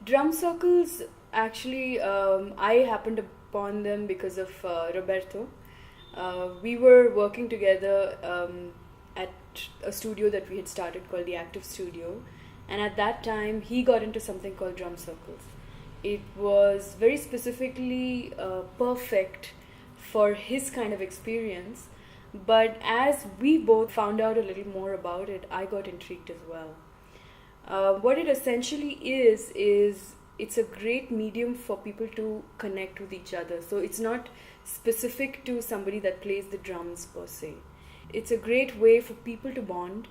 Drum circles, actually, I happened upon them because of Roberto. We were working together at a studio that we had started called the Active Studio, and at that time he got into something called drum circles. It was very specifically perfect for his kind of experience, but as we both found out a little more about it, I got intrigued as well. What it essentially is it's a great medium for people to connect with each other. So it's not specific to somebody that plays the drums per se. It's a great way for people to bond,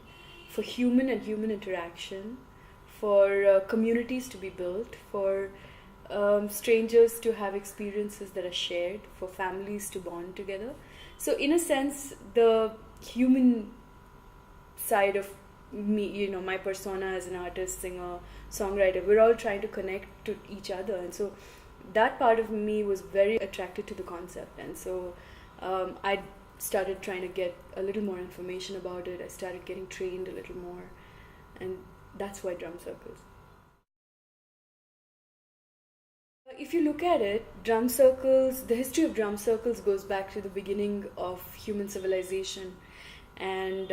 for human and human interaction, for communities to be built, for strangers to have experiences that are shared, for families to bond together. So in a sense, the human side of me, my persona as an artist, singer, songwriter, we're all trying to connect to each other, and so that part of me was very attracted to the concept. And so I started trying to get a little more information about it. I started getting trained a little more, and that's why drum circles. If you look at it, drum circles, the history of drum circles goes back to the beginning of human civilization. And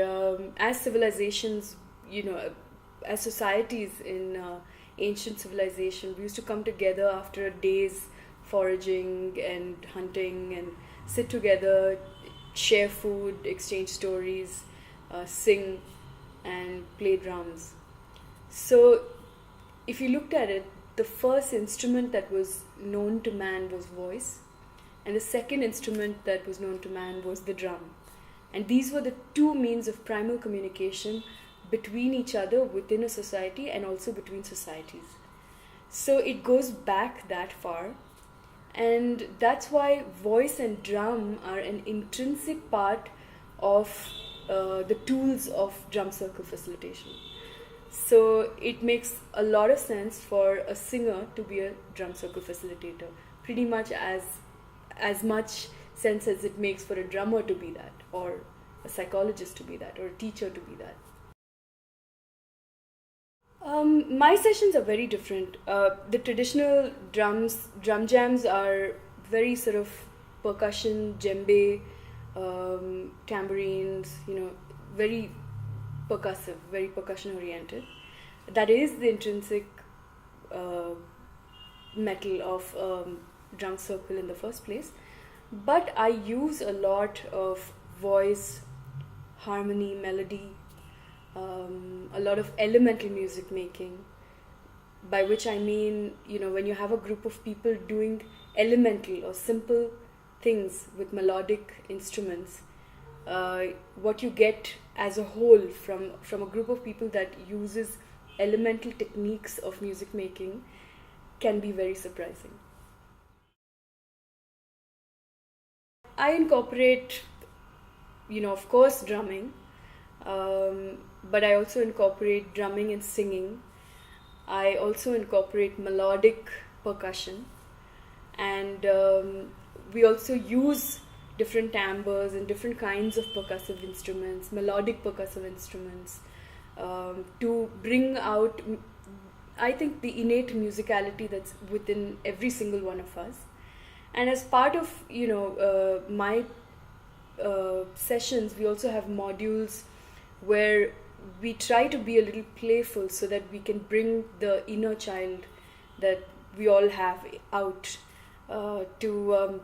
as civilizations, as societies in ancient civilization, we used to come together after a day's foraging and hunting and sit together, share food, exchange stories, sing, and play drums. So, if you looked at it, the first instrument that was known to man was voice, and the second instrument that was known to man was the drum. And these were the two means of primal communication between each other within a society and also between societies. So it goes back that far, and that's why voice and drum are an intrinsic part of the tools of drum circle facilitation. So it makes a lot of sense for a singer to be a drum circle facilitator, pretty much as much sense as it makes for a drummer to be that, or a psychologist to be that, or a teacher to be that. My sessions are very different. The traditional drum jams are very sort of percussion, djembe, tambourines, very percussive, very percussion oriented. That is the intrinsic metal of drum circle in the first place. But I use a lot of voice, harmony, melody, a lot of elemental music making, by which I mean, when you have a group of people doing elemental or simple things with melodic instruments, what you get as a whole from a group of people that uses elemental techniques of music making can be very surprising. I incorporate, of course, drumming, but I also incorporate drumming and singing. I also incorporate melodic percussion, and we also use different timbres and different kinds of percussive instruments, melodic percussive instruments, to bring out, I think, the innate musicality that's within every single one of us. And as part of my sessions, we also have modules where we try to be a little playful so that we can bring the inner child that we all have out, to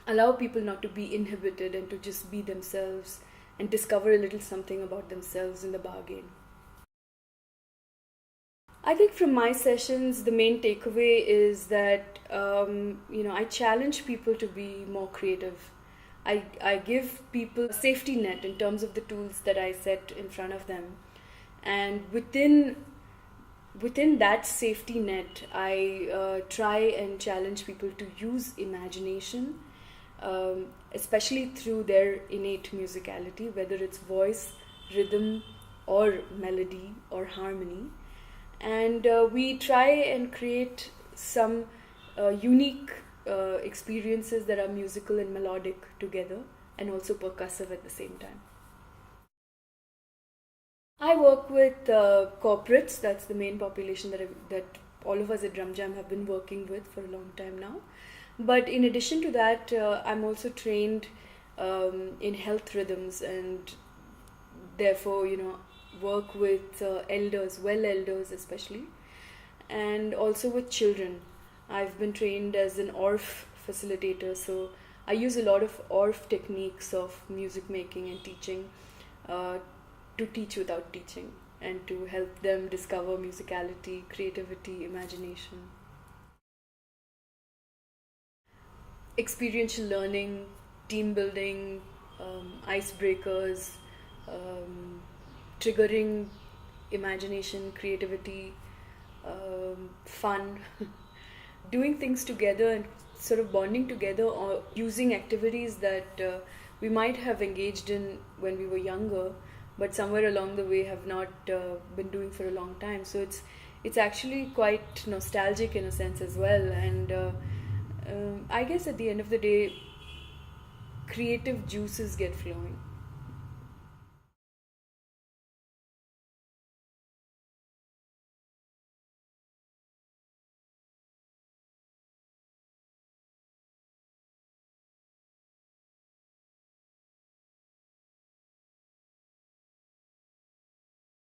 allow people not to be inhibited and to just be themselves and discover a little something about themselves in the bargain. I think from my sessions, the main takeaway is that I challenge people to be more creative. I give people a safety net in terms of the tools that I set in front of them, and within that safety net, I try and challenge people to use imagination, especially through their innate musicality, whether it's voice, rhythm, or melody or harmony. And we try and create some unique experiences that are musical and melodic together, and also percussive at the same time. I work with corporates. That's the main population that all of us at Drumjam have been working with for a long time now. But in addition to that, I'm also trained in health rhythms, and therefore, work with elders, well elders especially, and also with children. I've been trained as an ORF facilitator, so I use a lot of ORF techniques of music making and teaching uh, to teach without teaching and to help them discover musicality, creativity, imagination. Experiential learning, team building, icebreakers, um, triggering imagination, creativity, fun, doing things together and sort of bonding together, or using activities that we might have engaged in when we were younger, but somewhere along the way have not been doing for a long time. So it's actually quite nostalgic in a sense as well, and I guess at the end of the day, creative juices get flowing.